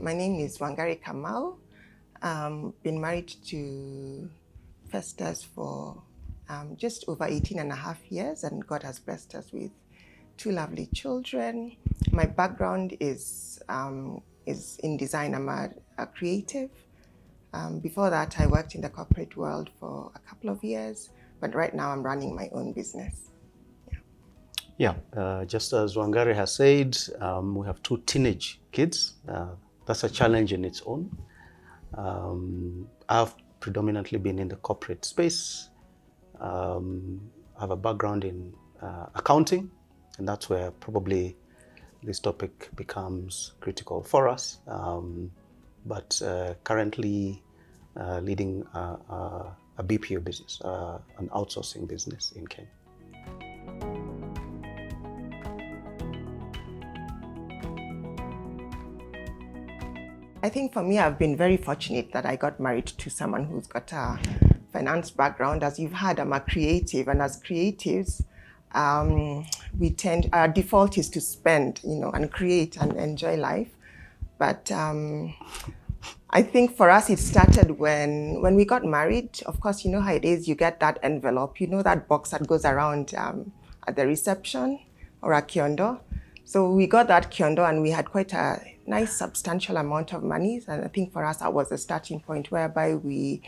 My name is Wangari Kamau. Been married to Festus for just over 18 and a half years, and God has blessed us with two lovely children. My background is in design. I'm a creative. Before that, I worked in the corporate world for a couple of years, but right now I'm running my own business. Just as Wangari has said, we have two teenage kids. That's a challenge in its own. I've predominantly been in the corporate space. I have a background in accounting, and that's where probably this topic becomes critical for us. But currently leading a BPO business, an outsourcing business in Kenya. I think for me, I've been very fortunate that I got married to someone who's got a finance background. As you've heard, I'm a creative, and as creatives, our default is to spend, and create and enjoy life. But I think for us, it started when we got married. Of course, you know how it is. You get that envelope, that box that goes around at the reception, or a kiondo. So we got that kiondo, and we had quite a nice substantial amount of money. And I think for us, that was a starting point whereby we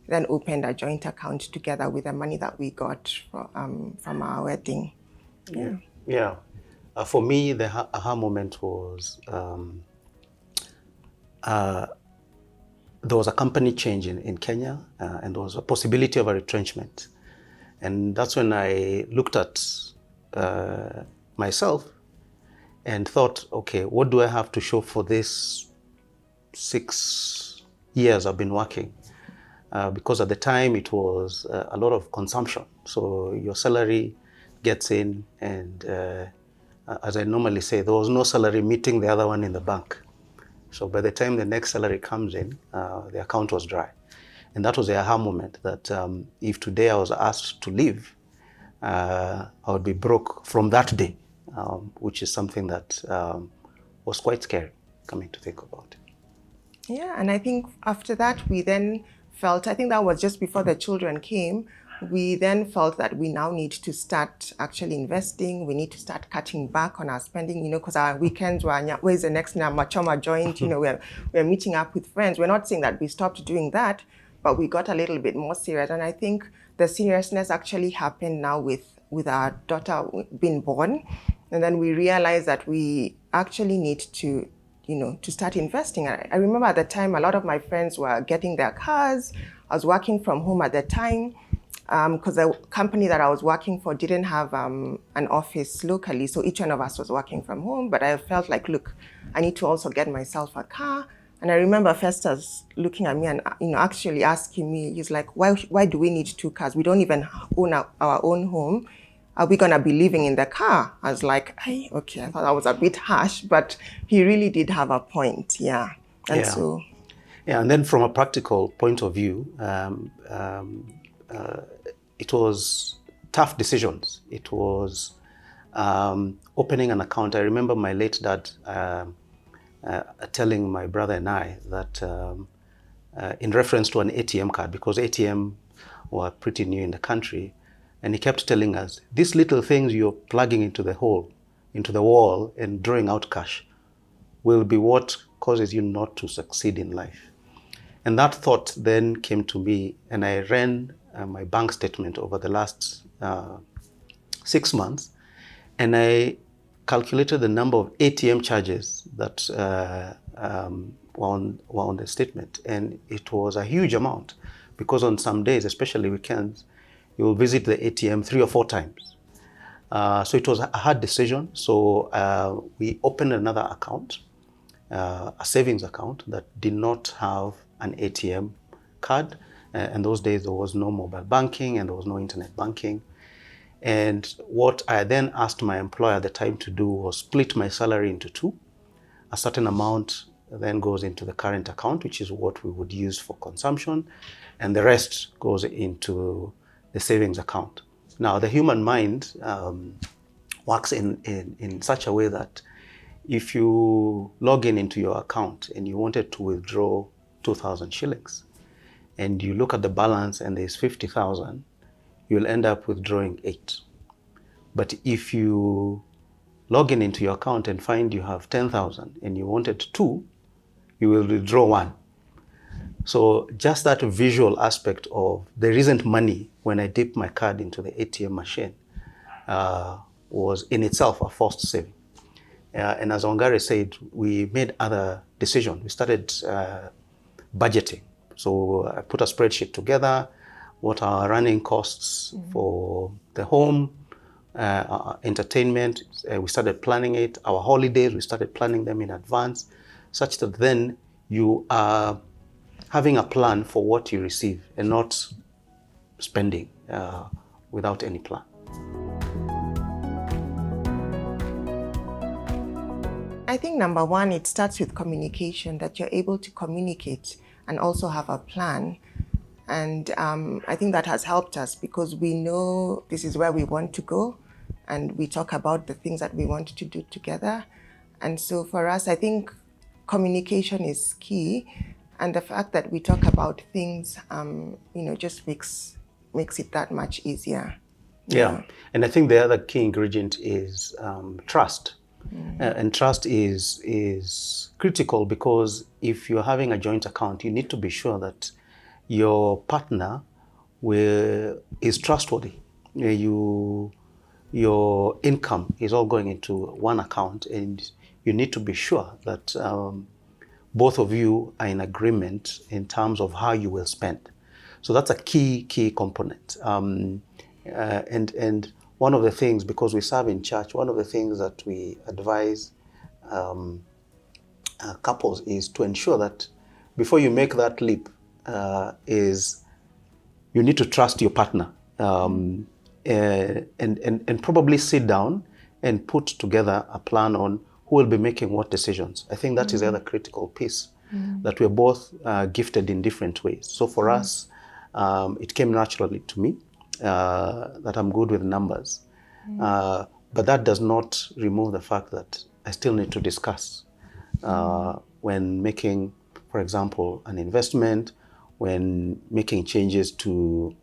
then opened a joint account together with the money that we got from our wedding. For me, the aha moment was there was a company change in Kenya, and there was a possibility of a retrenchment. And that's when I looked at myself and thought, okay, what do I have to show for this 6 years I've been working? Because at the time it was a lot of consumption. So your salary gets in, and as I normally say, there was no salary meeting the other one in the bank. So by the time the next salary comes in, the account was dry. And that was the aha moment that if today I was asked to leave, I would be broke from that day. Which is something that was quite scary, coming to think about it. Yeah, and I think after that, we then felt, I think that was just before the children came, we then felt that we now need to start actually investing. We need to start cutting back on our spending, because our weekends were, where's the next Machoma joint, we're meeting up with friends. We're not saying that we stopped doing that, but we got a little bit more serious. And I think the seriousness actually happened now with our daughter being born. And then we realized that we actually need to, to start investing. I remember at the time, a lot of my friends were getting their cars. I was working from home at the time because the company that I was working for didn't have an office locally. So each one of us was working from home. But I felt like, look, I need to also get myself a car. And I remember Festus looking at me and actually asking me, he's like, why do we need 2 cars? We don't even own our own home. Are we gonna be living in the car? I was like, hey, okay, I thought that was a bit harsh, but he really did have a point, yeah. And and then from a practical point of view, it was tough decisions. It was opening an account. I remember my late dad telling my brother and I that in reference to an ATM card, because ATM were pretty new in the country, and he kept telling us, these little things you're plugging into the hole, into the wall and drawing out cash will be what causes you not to succeed in life. And that thought then came to me, and I ran my bank statement over the last 6 months, and I calculated the number of ATM charges that were on the statement. And it was a huge amount, because on some days, especially weekends, you will visit the ATM 3 or 4 times. So it was a hard decision. So we opened another account, a savings account that did not have an ATM card. And those days there was no mobile banking and there was no internet banking. And what I then asked my employer at the time to do was split my salary into 2. A certain amount then goes into the current account, which is what we would use for consumption, and the rest goes into the savings account. Now, the human mind works in such a way that if you log in into your account and you wanted to withdraw 2,000 shillings, and you look at the balance and there's 50,000, you'll end up withdrawing 8. But if you log in into your account and find you have 10,000 and you wanted 2, you will withdraw 1. So just that visual aspect of there isn't money when I dip my card into the ATM machine was in itself a forced saving. And as Wangari said, we made other decisions. We started budgeting. So I put a spreadsheet together, what are running costs for the home, our entertainment. We started planning it. Our holidays, we started planning them in advance, such that then you are having a plan for what you receive and not spending without any plan. I think number one, it starts with communication, that you're able to communicate and also have a plan. And I think that has helped us because we know this is where we want to go and we talk about the things that we want to do together. And so for us, I think communication is key. And the fact that we talk about things, just makes it that much easier. Yeah. And I think the other key ingredient is trust. And trust is critical because if you're having a joint account, you need to be sure that your partner is trustworthy. Your income is all going into one account, and you need to be sure that both of you are in agreement in terms of how you will spend. So that's a key component. And one of the things, because we serve in church, one of the things that we advise couples is to ensure that before you make that leap, is you need to trust your partner and probably sit down and put together a plan on who will be making what decisions. I think that is the other critical piece, that we're both gifted in different ways. So for us, it came naturally to me that I'm good with numbers. But that does not remove the fact that I still need to discuss when making, for example, an investment, when making changes to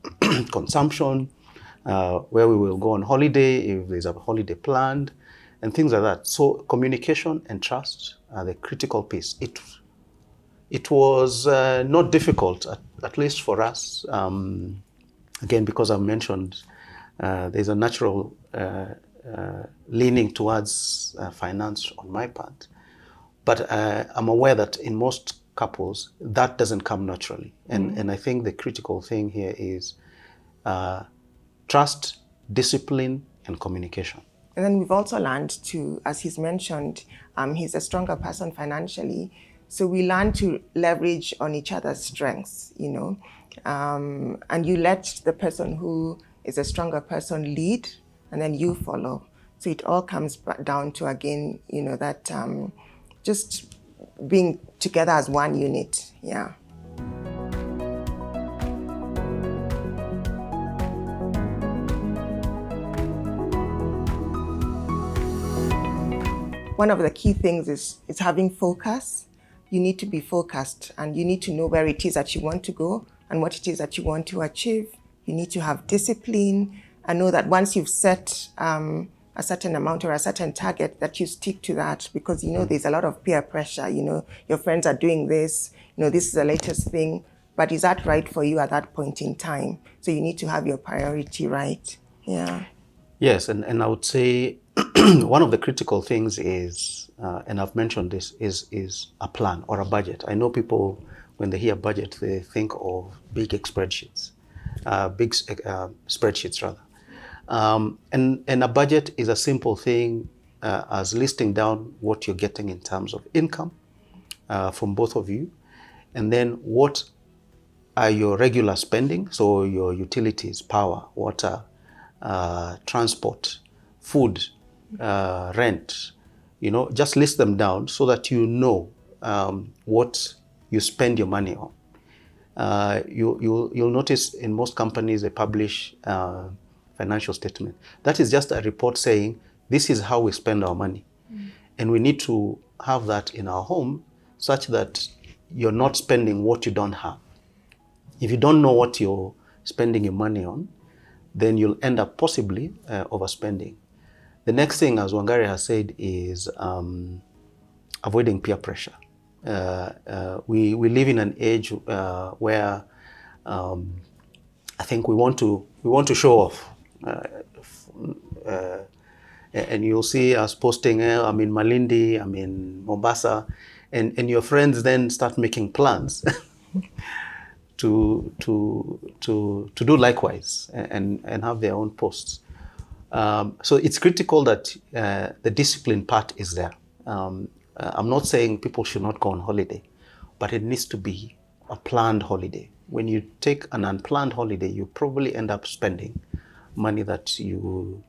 consumption, where we will go on holiday, if there's a holiday planned, and things like that. So communication and trust are the critical piece. It was not difficult, at least for us. Again, because I've mentioned there's a natural leaning towards finance on my part. But I'm aware that in most couples, that doesn't come naturally. And I think the critical thing here is trust, discipline, and communication. And then we've also learned to, as he's mentioned, he's a stronger person financially. So we learn to leverage on each other's strengths, and you let the person who is a stronger person lead, and then you follow. So it all comes back down to, again, that just being together as one unit, yeah. One of the key things is having focus. You need to be focused and you need to know where it is that you want to go and what it is that you want to achieve. You need to have discipline and know that once you've set a certain amount or a certain target, that you stick to that, because there's a lot of peer pressure. Your friends are doing this, this is the latest thing, but is that right for you at that point in time? So you need to have your priority right. Yeah. Yes, and I would say one of the critical things is, and I've mentioned this, is a plan or a budget. I know people, when they hear budget, they think of big spreadsheets, rather. And a budget is a simple thing as listing down what you're getting in terms of income from both of you, and then what are your regular spending, so your utilities, power, water, transport, food, rent, just list them down so that you know what you spend your money on. You'll notice in most companies they publish financial statement. That is just a report saying this is how we spend our money. And we need to have that in our home such that you're not spending what you don't have. If you don't know what you're spending your money on, then you'll end up possibly overspending. The next thing, as Wangari has said, is avoiding peer pressure. We live in an age where I think we want to show off, and you'll see us posting. I'm in Malindi, I'm in Mombasa, and your friends then start making plans to do likewise and have their own posts. So it's critical that the discipline part is there. I'm not saying people should not go on holiday, but it needs to be a planned holiday. When you take an unplanned holiday, you probably end up spending money that you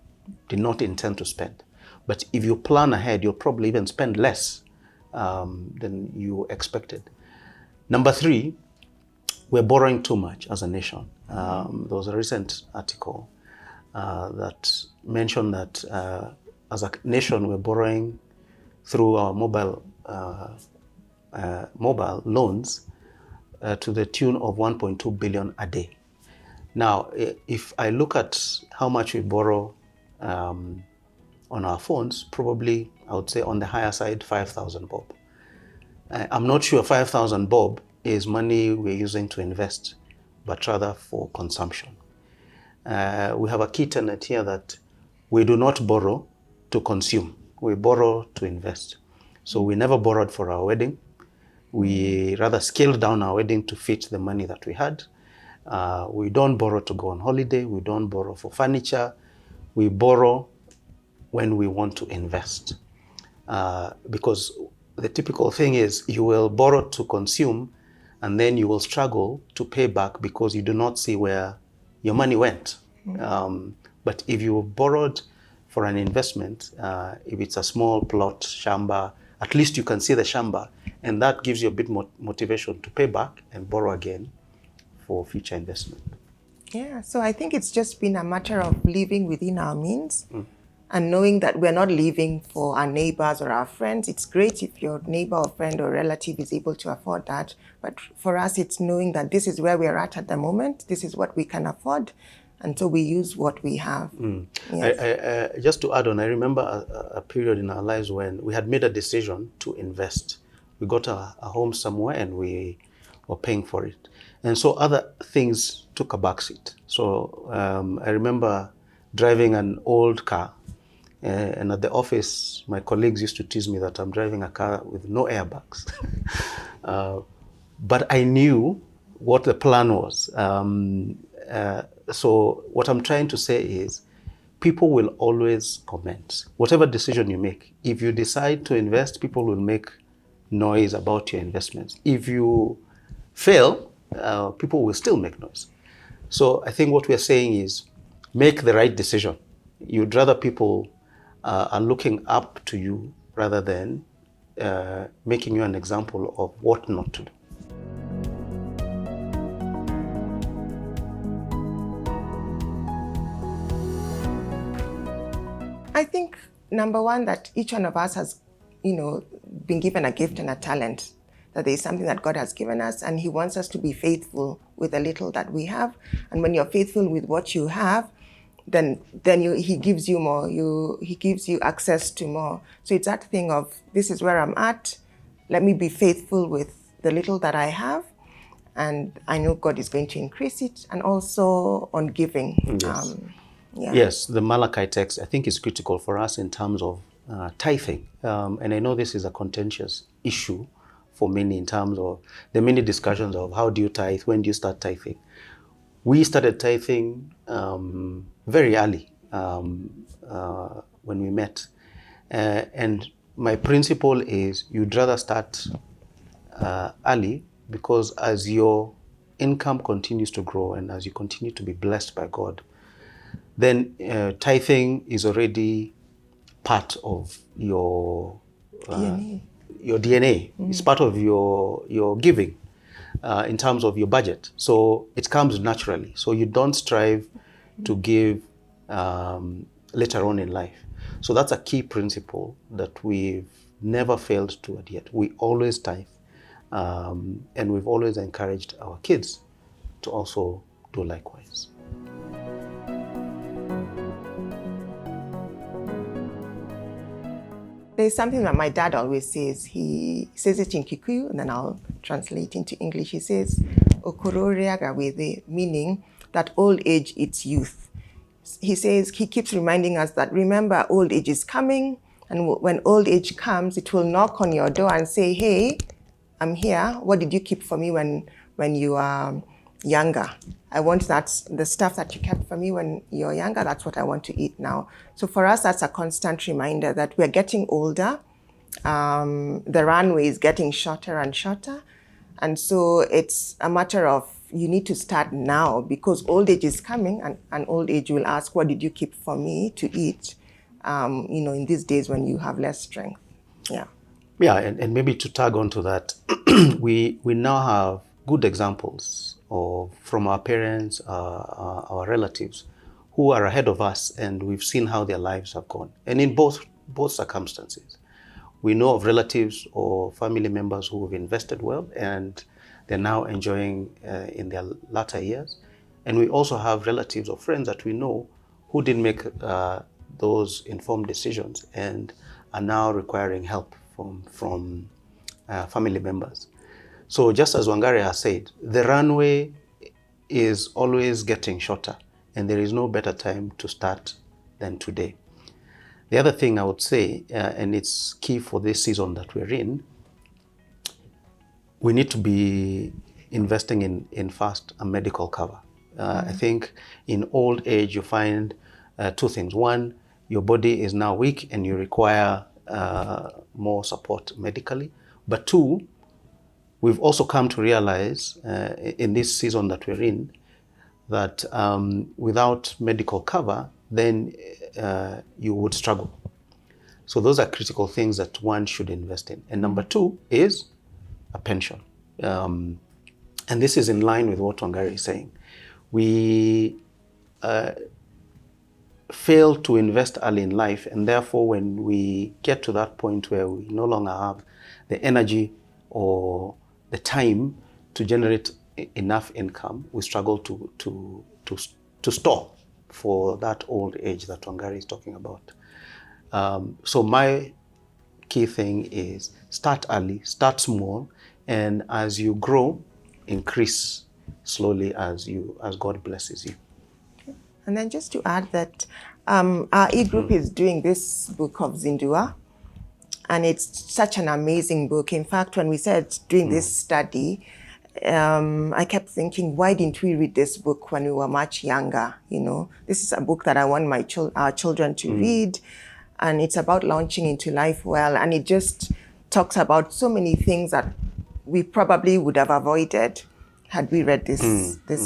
did not intend to spend. But if you plan ahead, you'll probably even spend less than you expected. Number 3, we're borrowing too much as a nation. There was a recent article that mentioned that as a nation, we're borrowing through our mobile loans to the tune of 1.2 billion a day. Now, if I look at how much we borrow on our phones, probably I would say on the higher side, 5,000 bob. I'm not sure 5,000 bob is money we're using to invest, but rather for consumption. We have a key tenet here that we do not borrow to consume. We borrow to invest. So we never borrowed for our wedding. We rather scaled down our wedding to fit the money that we had. We don't borrow to go on holiday. We don't borrow for furniture. We borrow when we want to invest. Because the typical thing is you will borrow to consume and then you will struggle to pay back because you do not see where your money went. But if you borrowed for an investment, if it's a small plot, shamba, at least you can see the shamba, and that gives you a bit more motivation to pay back and borrow again for future investment. Yeah, so I think it's just been a matter of living within our means and knowing that we're not living for our neighbors or our friends. It's great if your neighbor or friend or relative is able to afford that. But for us, it's knowing that this is where we're at the moment. This is what we can afford. And so we use what we have. Yes. Just to add on, I remember a period in our lives when we had made a decision to invest. We got a home somewhere and we were paying for it. And so other things took a backseat. So I remember driving an old car. And at the office, my colleagues used to tease me that I'm driving a car with no airbags. But I knew what the plan was. So what I'm trying to say is people will always comment. Whatever decision you make, if you decide to invest, people will make noise about your investments. If you fail, people will still make noise. So I think what we're saying is make the right decision. You'd rather people are looking up to you rather than making you an example of what not to do. I think, number one, that each one of us has, been given a gift and a talent, that there is something that God has given us, and He wants us to be faithful with the little that we have. And when you're faithful with what you have, then He gives you more. He gives you access to more. So it's that thing of, this is where I'm at. Let me be faithful with the little that I have, and I know God is going to increase it. And also on giving. Yes. Yeah. Yes, the Malachi text, I think, is critical for us in terms of tithing. And I know this is a contentious issue for many in terms of the many discussions of how do you tithe, when do you start tithing. We started tithing very early when we met. And my principle is you'd rather start early, because as your income continues to grow and as you continue to be blessed by God, then tithing is already part of your DNA. Your DNA. It's part of your giving in terms of your budget. So it comes naturally. So you don't strive to give later on in life. So that's a key principle that we've never failed to adhere. We always tithe, and we've always encouraged our kids to also do likewise. There's something that my dad always says. He says it in Kikuyu, and then I'll translate into English. He says, "Okororeagawede," meaning that old age is youth. He says, he keeps reminding us that, remember, old age is coming, and when old age comes, it will knock on your door and say, hey, I'm here. What did you keep for me when you are younger? I want the stuff that you kept for me when you're younger. That's what I want to eat now. So for us, that's a constant reminder that we're getting older. The runway is getting shorter and shorter. And so it's a matter of, you need to start now, because old age is coming, and old age will ask, what did you keep for me to eat, in these days when you have less strength? Yeah. Yeah, and maybe to tag on to that, we now have good examples from our parents, our relatives, who are ahead of us, and we've seen how their lives have gone. And in both circumstances, we know of relatives or family members who have invested well, and they're now enjoying in their latter years. And we also have relatives or friends that we know who didn't make those informed decisions and are now requiring help from family members. So just as Wangari has said, the runway is always getting shorter, and there is no better time to start than today. The other thing I would say, and it's key for this season that we're in, we need to be investing in first a medical cover. I think in old age you find two things. One, your body is now weak and you require more support medically. But two, we've also come to realize in this season that we're in that without medical cover, then you would struggle. So those are critical things that one should invest in. And number two is a pension. And this is in line with what Wangari is saying. We fail to invest early in life, and therefore when we get to that point where we no longer have the energy or the time to generate enough income, we struggle to store for that old age that Wangari is talking about. So my key thing is start early, start small, and as you grow, increase slowly as God blesses you. And then just to add that our e-group is doing this book of Zindua, and it's such an amazing book. In fact, when we said doing this study, I kept thinking, why didn't we read this book when we were much younger? This is a book that I want our children to read, and it's about launching into life well, and it just talks about so many things that we probably would have avoided had we read this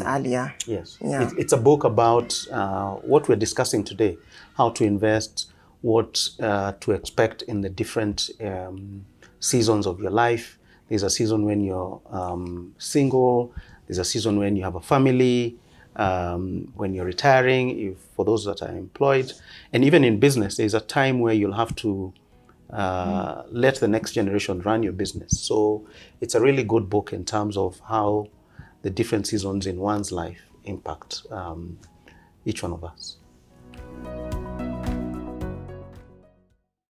earlier. Yes, yeah. It's a book about what we're discussing today, how to invest, what to expect in the different seasons of your life. There's a season when you're single, there's a season when you have a family, when you're retiring, for those that are employed. And even in business, there's a time where you'll have to let the next generation run your business. So it's a really good book in terms of how the different seasons in one's life impact each one of us.